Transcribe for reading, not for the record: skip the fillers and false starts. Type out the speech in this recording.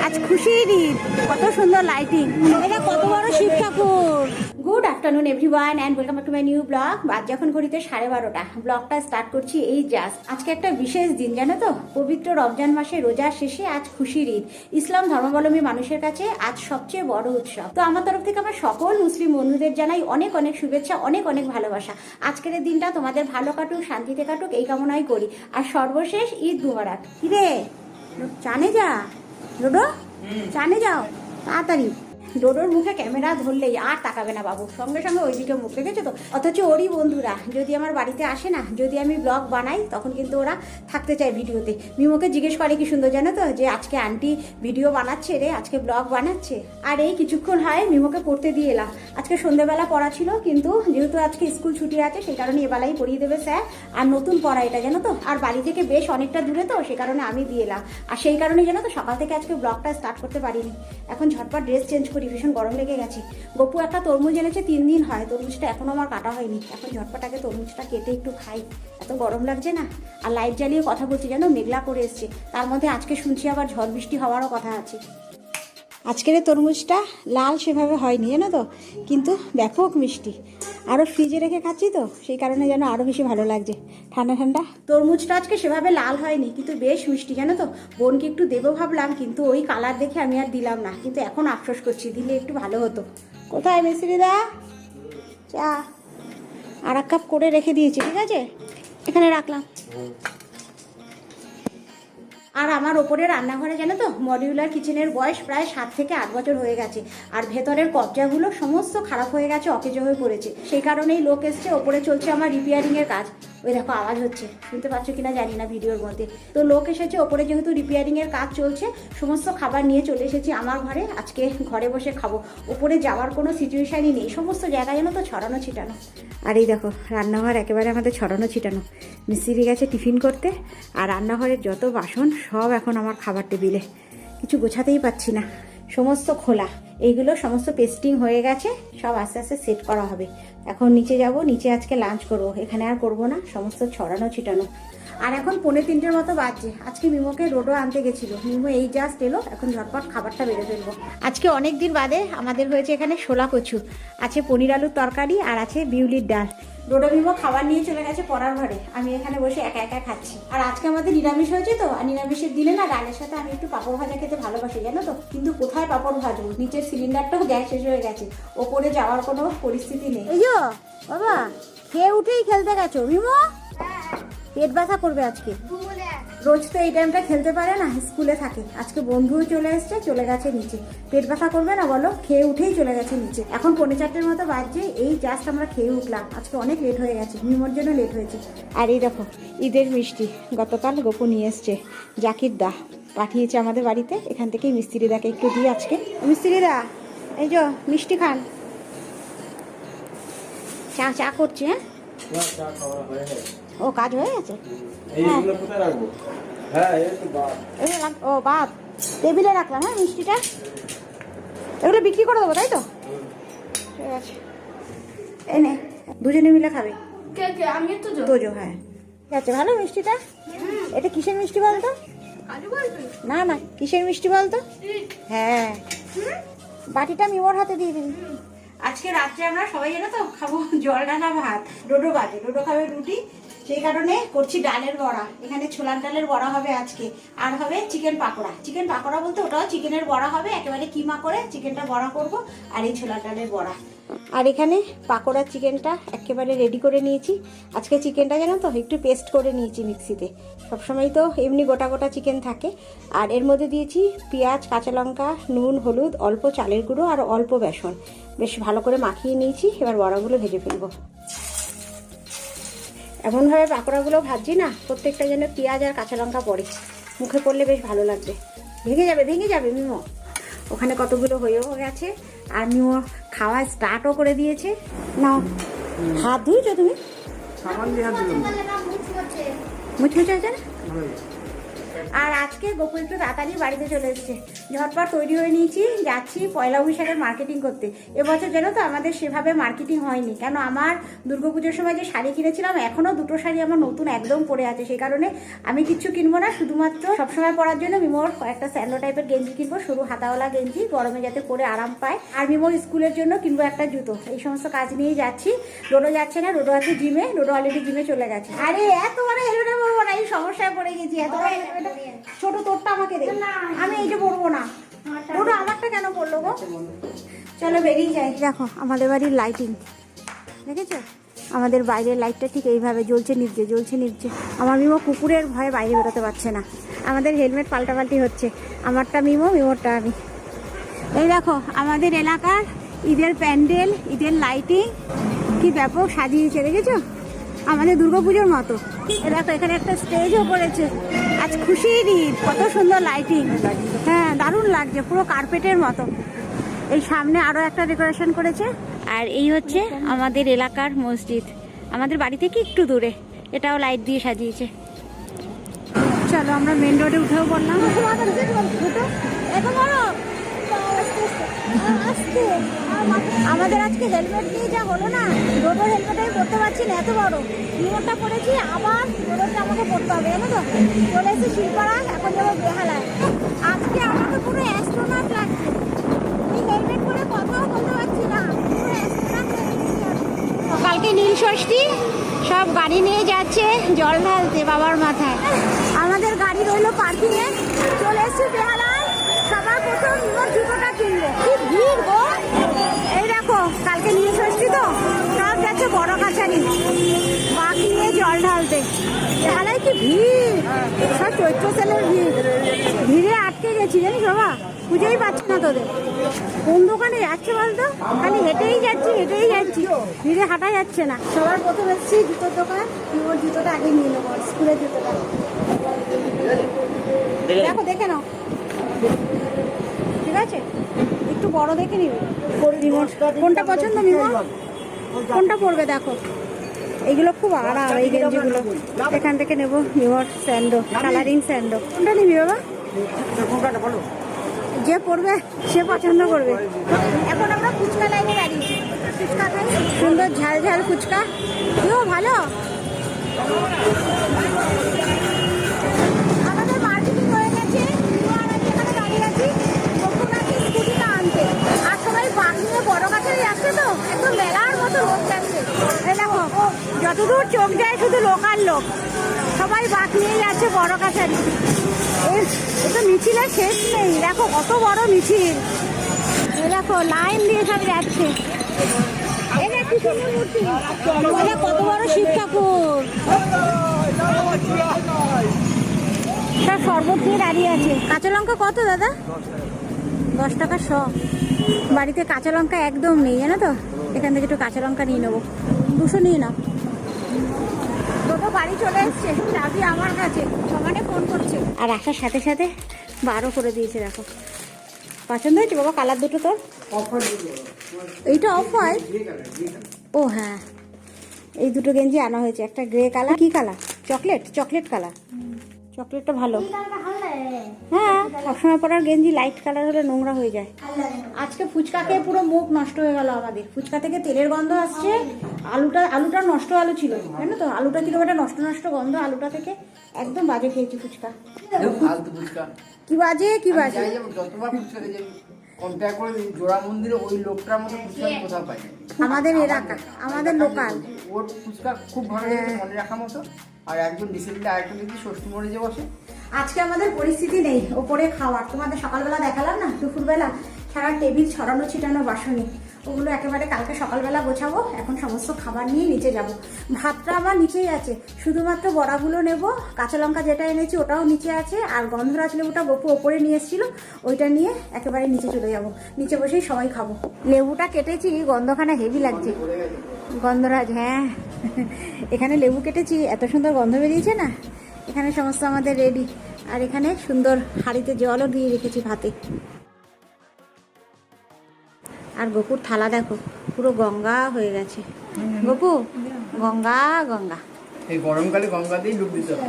আজ খুশির ঈদ, কত সুন্দর লাইটিং, এটা কত বড় শিব ঠাকুর। Good afternoon everyone and welcome back to my new blog. আজ যখন ঘড়িতে 12:30, ব্লগটা স্টার্ট করছি এই জাস্ট। আজকে একটা বিশেষ দিন, জানো তো, পবিত্র রমজান মাসে রোজার শেষে আজ খুশির ঈদ। ইসলাম ধর্মাবলম্বী মানুষের কাছে আজ সবচেয়ে বড় উৎসব। তো আমার তরফ থেকে আমার সকল মুসলিম বন্ধুদের জানাই অনেক অনেক শুভেচ্ছা, অনেক অনেক ভালোবাসা। আজকের এই দিনটা তোমাদের ভালো কাটুক, শান্তিতে কাটুক, এই কামনাই করি। আর সর্বশেষ ঈদ মুবারক। কিরে চানে যা ডোডো, চানে যাও তাড়াতাড়ি। ডোডোর মুখে ক্যামেরা ধরলেই আর তাকাবে না বাবু, সঙ্গে সঙ্গে ওইদিকে মুখ রেখেছে তো। অথচ ওরই বন্ধুরা যদি আমার বাড়িতে আসে না, যদি আমি ব্লগ বানাই, তখন কিন্তু ওরা থাকতে চায় ভিডিওতে। মিমোকে জিজ্ঞেস করে কি সুন্দর, জানো তো, যে আজকে আন্টি ভিডিও বানাচ্ছে রে, আজকে ব্লগ বানাচ্ছে। আর এই কিছুক্ষণ হয় মিমোকে পড়তে দিয়ে এলাম। আজকে সন্ধ্যেবেলা পড়া ছিল, কিন্তু যেহেতু আজকে স্কুল ছুটি আছে সেই কারণে এবেলাই পড়িয়ে দেবে স্যার। আর নতুন পড়া এটা, জানো তো, আর বাড়ি থেকে বেশ অনেকটা দূরে তো, সেই কারণে আমি দিয়ে এলাম। আর সেই কারণে জানো তো, সকাল থেকে আজকে ব্লগটা স্টার্ট করতে পারিনি। এখন ঝটপট ড্রেস চেঞ্জ করি, ভীষণ গরম লেগে গেছে। গপু একটা তরমুজ এনেছে, 3 দিন হয়, তরমুজটা এখনো আমার কাটা হয়নি। এখন ঝটপট আগে তরমুজটা কেটে একটু খাই, এত গরম লাগছে না। আর লাইট জ্বালিয়ে কথা বলছি, জানো, মেঘলা করে এসছে। তার মধ্যে আজকে শুনছি আবার ঝড় বৃষ্টি হওয়ারও কথা আছে। আজকের তরমুজটা লাল সেভাবে হয়নি, জানো তো, কিন্তু ব্যাপক মিষ্টি। আরও ফ্রিজে রেখে খাচ্ছি তো, সেই কারণে যেন আরও বেশি ভালো লাগছে, ঠান্ডা ঠান্ডা। তরমুজটা আজকে সেভাবে লাল হয়নি, কিন্তু বেশ মিষ্টি, জানো তো। বোনকে একটু দেবো ভাবলাম, কিন্তু ওই কালার দেখে আমি আর দিলাম না। কিন্তু এখন আফসোস করছি, দিলে একটু ভালো হতো। কোথায় মিস্ত্রিদা? চা আর 1 কাপ করে রেখে দিয়েছি, ঠিক আছে, এখানে রাখলাম। আর আমার ওপরে রান্নাঘরে, জানো তো, মডিউলার কিচেনের বয়স প্রায় 7 থেকে 8 বছর হয়ে গেছে। আর ভেতরের কবজাগুলো সমস্ত খারাপ হয়ে গেছে, অকেজো হয়ে পড়েছে। সেই কারণেই লোক এসছে, ওপরে চলছে আমার রিপেয়ারিংয়ের কাজ। ওই দেখো আওয়াজ হচ্ছে, শুনতে পাচ্ছ কিনা জানি না ভিডিওর মধ্যে। তো লোক এসেছে, ওপরে যেহেতু রিপেয়ারিংয়ের কাজ চলছে, সমস্ত খাবার নিয়ে চলে এসেছি আমার ঘরে। আজকে ঘরে বসে খাবো, ওপরে যাওয়ার কোনো সিচুয়েশানই নেই। সমস্ত জায়গায় যেন তো ছড়ানো ছিটানো। আর এই দেখো রান্নাঘর একেবারে আমাদের ছড়ানো ছিটানো। মিস্ত্রি গেছে টিফিন করতে, আর রান্নাঘরের যত বাসন সব এখন আমার খাবার টেবিলে। কিছু গোছাতেই পাচ্ছি না, সমস্ত খোলা। এইগুলো সমস্ত পেস্টিং হয়ে গেছে, সব আস্তে আস্তে সেট করা হবে। এখন নিচে যাব, নিচে আজকে লাঞ্চ করবো, এখানে আর করবো না, সমস্ত ছড়ানো ছিটানো। আর এখন 2:45 মতো বাজছে। আজকে মিমোকে রোডও আনতে গেছিল, মিমো এই জাস্ট এলো, এখন ঝটপট খাবারটা বেড়ে ফেলবো। আজকে অনেক দিন বাদে আমাদের হয়েছে এখানে শোলা কচু, আছে পনির আলুর তরকারি, আর আছে বিউলির ডাল। রোডো মিমো খাবার নিয়ে চলে গেছে পড়ার ঘরে, আমি এখানে বসে একা একা খাচ্ছি। আর আজকে আমাদের নিরামিষ হয়েছে তো, আর নিরামিষের দিনে না ডালের সাথে আমি একটু পাঁপড় ভাজা খেতে ভালোবাসি, জানো তো। কিন্তু কোথায় পাঁপড় ভাজবো, নিচের সিলিন্ডারটাও গ্যাস শেষ হয়ে গেছে, ওপরে যাওয়ার কোনো পরিস্থিতি নেই। এই যো বাবা, খেয়ে উঠেই খেলতে গেছো মিমো? পেট ব্যথা করবে আজকে, রোজ তো এই টাইমটা খেলতে পারে না, স্কুলে থাকে। আজকে বন্ধুও চলে এসছে, চলে গেছে নিচে। পেট ব্যথা করবে না বলো? খেয়ে উঠেই চলে গেছে নিচে। এখন 4:45 মতো বাজছে, এই জাস্ট আমরা খেয়ে উঠলাম। আজকে অনেক লেট হয়ে গেছে, মিমোর জন্য লেট হয়েছে। আর এই দেখো ঈদের মিষ্টি গতকাল গপু নিয়ে এসছে, জাকির দা পাঠিয়েছে আমাদের বাড়িতে। এখান থেকেই মিস্ত্রি দাকে একটু দিই আজকে। মিস্ত্রি দা, এই যো মিষ্টি খান। চা চা করছে, হ্যাঁ ও কাজ হয়ে গেছে। ও বাদ টেবিলে রাখলাম, হ্যাঁ মিষ্টিটা। এগুলো বিক্রি করে দেবো, তাই তো? ঠিক আছে, এই নে, দুজনে মিলে খাবে। তোজো, হ্যাঁ ঠিক আছে। ভালো মিষ্টিটা। এটা কিসের মিষ্টি বলতো? না না, কিসের মিষ্টি বলতো? হ্যাঁ, বাটিটা মিমোর হাতে দিয়ে দিবি। আজকে রাত্রে আমরা সবাই, জানো তো, খাবো জল ঢাকা ভাত। ডোডো বাজে, ডোডো খাবে রুটি, সেই কারণে করছি ডালের বড়া। এখানে ছোলার ডালের বড়া হবে আজকে, আর হবে চিকেন পাকোড়া। চিকেন পাকোড়া বলতে ওটাও চিকেনের বড়া হবে, একেবারে কিমা করে চিকেনটা বড়া করব, আর এই ছোলার ডালের বড়া। আর এখানে পাকোড়া চিকেনটা একেবারে রেডি করে নিয়েছি। আজকে চিকেনটা, জানো তো, একটু পেস্ট করে নিয়েছি মিক্সিতে। সবসময় তো এমনি গোটা গোটা চিকেন থাকে। আর এর মধ্যে দিয়েছি পেঁয়াজ, কাঁচা লঙ্কা, নুন, হলুদ, অল্প চালের গুঁড়ো আর অল্প বেসন। বেশ ভালো করে মাখিয়ে নিয়েছি, এবার বড়াগুলো ভেজে ফেলবো। এমনভাবে পাকোড়াগুলো ভাজছি না, প্রত্যেকটা যেন পেঁয়াজ আর কাঁচা লঙ্কা পড়ে, মুখে পড়লে বেশ ভালো লাগবে। ভেঙে যাবে মিমো। ওখানে কতগুলো হয়েও গেছে, আর মিমো খাওয়া স্টার্টও করে দিয়েছে। নাও, হাত ধুয়েছো তুমি? মুছমুছে আছে না? আর আজকে গোপু একটু তাড়াতাড়ি বাড়িতে চলে এসেছে, ঝটপট তৈরি হয়ে নিয়েছি, যাচ্ছি পয়লা বৈশাখের মার্কেটিং করতে। এবছর জানো তো আমাদের সেভাবে মার্কেটিং হয়নি, কেন আমার দুর্গাপুজোর সময় যে শাড়ি কিনেছিলাম এখনও দুটো শাড়ি আমার নতুন একদম পরে আছে, সেই কারণে আমি কিচ্ছু কিনবো না, শুধুমাত্র সবসময় পরার জন্য মিমোর একটা স্যান্ডো টাইপের গেঞ্জি কিনবো, সরু হাতাওয়ালা গেঞ্জি, গরমে যাতে পরে আরাম পায়। আর মিমোর স্কুলের জন্য কিনবো একটা জুতো। এই সমস্ত কাজ নিয়েই যাচ্ছি। রোডো যাচ্ছে না, রোডো আছে জিমে, রোডো অলরেডি জিমে চলে গেছে। আরে এত বড় হেলমেট পরবো না, এই সমস্যায় পড়ে গেছি। এত বড় হেলমেট ছোট, তোরটা আমাকে দে, আমি এইটা পরবো না। রোডো আমারটা কেন পড়লো গো? চলো বেরিয়ে যাই। দেখো আমাদের বাড়ির লাইটিং দেখেছো, আমাদের বাইরের লাইটটা ঠিক এইভাবে জ্বলছে নিভছে, জ্বলছে নিভছে। আমার মিমো কুকুরের ভয়ে বাইরে বেরোতে পারছে না। আমাদের হেলমেট পাল্টাপাল্টি হচ্ছে, আমারটা মিমো, মিমোরটা আমি। এই দেখো আমাদের এলাকার ঈদের প্যান্ডেল, ঈদের লাইটিং কি ব্যাপক সাজিয়েছে দেখেছো, আমাদের দুর্গাপুজোর মতো। এ দেখো এখানে একটা স্টেজও করেছে, আজ খুশির ঈদ, কত সুন্দর লাইটিং। হ্যাঁ দারুণ লাগছে, পুরো কার্পেটের মতো। এই সামনে আরও একটা ডেকোরেশন করেছে। আর এই হচ্ছে আমাদের এলাকার মসজিদ, আমাদের বাড়ি থেকে একটু দূরে, এটাও লাইট দিয়ে সাজিয়েছে। চলো আমরা মেন রোডে উঠেও বললাম। আমাদের আজকে হেলমেট নিয়ে যা হলো না, রোডের হেলমেট আমি পরতে পারছি না, এত বড় রিমোটটা পরেছি, আবার রোডটা আমাকে পড়তে হবে জানো তো। চলে এসেছি শিলপাড়া, এখন যাবো বেহালায়। আজকে আমাকে পুরো অ্যাস্ট্রোনট লাগছে, এই হেলমেট পরে কথাও বলতে পারছি না, পুরো অ্যাস্ট্রোনট হয়ে গেছি আমি। কালকে নীল ষষ্ঠী, সব গাড়ি নিয়ে যাচ্ছে জল ঢালতে বাবার মাথায়। আমাদের গাড়ি রইলো পার্কিংয়ে, চলে এসেছি বেহালায়। সবার প্রথম মিমোর জুতোটা কিনবো, কি ভিড় গো। এই দেখো কালকে নীল ষষ্ঠী তো, সব যাচ্ছে বড় কাছারি বাঁক নিয়ে জল ঢালতে। বেহালায় কি ভিড়, সব চৈত্র সেলের ভিড়, ভিড়ে আটকে গেছি জানিস বাবা, খুঁজেই পাচ্ছি না তোদের। কোন দোকানে যাচ্ছে বলতো, খালি হেঁটেই যাচ্ছি হেঁটেই যাচ্ছি, ভিড়ে হাঁটা যাচ্ছে না। সবার প্রথম এসেছি জুতোর দোকান, মিমোর জুতোটা আগে নিয়ে নেবো, স্কুলের জুতোটা। দেখো দেখে নাও, ঠিক আছে একটু বড় দেখে নিবে। কোনটা পছন্দ মিমো, কোনটা পরবে দেখো, এইগুলো খুব আরাম, এই গেঞ্জিগুলো এখান থেকে নেবো। মিমোর স্যান্ডো, কালারিং স্যান্ডো, কোনটা নিবি বাবা? যে পড়বে সে পছন্দ করবে। এখন আমরা ফুচকা লাইনে দাঁড়িয়েছি, ফুচকা খাই, সুন্দর ঝাল ঝাল ফুচকা, কেউ ভালো। আমাদের মার্কেটিং হয়ে গেছে, এখানে দাঁড়িয়ে আছি, স্কুটিটা আনতে। আর সবাই বাঁক নিয়ে বড় কাছারি যাচ্ছে তো, একদম মেলার মতো লোক যাচ্ছে। এই দেখো যতদূর চোখ যায় শুধু লোকাল লোক, সবাই বাঁক নিয়ে যাচ্ছে বড় কাছারি। এটা মিছিলের শেষ নেই, দেখো কত বড় মিছিল, দেখো লাইন দিয়ে সব যাচ্ছে। এটা কি সুন্দর মূর্তি, কত বড় শিব ঠাকুর, তার শরবত নিয়ে দাঁড়িয়ে আছে। কাঁচা লঙ্কা কত দাদা? 10 টাকা শ। বাড়িতে কাঁচা লঙ্কা একদম নেই জানো তো, এখান থেকে একটু কাঁচা লঙ্কা নিয়ে নেবো, 200 নিয়ে নাও। দুটো বাড়ি চলে এসছে, চাবি আমার কাছে, সমানে ফোন করছে। আর আসার সাথে সাথে 12 করে দিয়েছে, দেখো পছন্দ হয়েছে বাবা কালার দুটো তোর? এইটা অফ হয়, ও হ্যাঁ এই দুটো গেঞ্জি আনা হয়েছে, একটা গ্রে কালার, কি কালার? চকলেট, চকলেট কালার, চকলেটটা ভালো। হ্যাঁ সবসময় পরার গেঞ্জি লাইট কালার হলে নোংরা হয়ে যায়। আজকে ফুচকা খেয়ে পুরো মুখ নষ্ট হয়ে গেল আমাদের, ফুচকা থেকে তেলের গন্ধ আসছে, আলুটা নষ্ট আলু ছিল জানো তো, আলুটা কিরকম একটা নষ্ট নষ্ট গন্ধ আলুটা থেকে, একদম বাজে খেয়েছি ফুচকা। কি বাজে কি বাজে, আমাদের এলাকা, আমাদের লোকাল, ওর ফুচকা খুব ভালো মনে রাখার মতো। আর একজন রিসেন্টলি আরেকটা দেখি ষষ্ঠী মোড়ে যে বসে। আজকে আমাদের পরিস্থিতি নেই ওপরে খাওয়ার, তোমাদের সকালবেলা দেখালাম না, দুপুরবেলা সারা টেবিল ছড়ানো ছিটানো বাসনি, ওগুলো একেবারে কালকে সকালবেলা গোছাবো। এখন সমস্ত খাবার নিয়ে নিচে যাব, ভাতটা আমার নিচেই আছে, শুধুমাত্র বড়াগুলো নেব, কাঁচা লঙ্কা যেটা এনেছি ওটাও নিচে আছে, আর গন্ধরাজ লেবুটা গপু ওপরে নিয়ে এসেছিল, ওইটা নিয়ে একেবারে নিচে চলে যাব, নিচে বসেই সবাই খাবো। লেবুটা কেটেছি, গন্ধখানা হেভি লাগছে, গন্ধরাজ, হ্যাঁ এখানে লেবু কেটেছি, এত সুন্দর গন্ধ বেরিয়েছে না। এখানে সমস্ত আমাদের রেডি, আর এখানে সুন্দর হাঁড়িতে জলও দিয়ে রেখেছি ভাতে। আর গপুর থালা দেখো পুরো গঙ্গা হয়ে গেছে, গপু গঙ্গা গঙ্গা, এই গরমকালে গঙ্গাতেই ডুব দিতে হবে।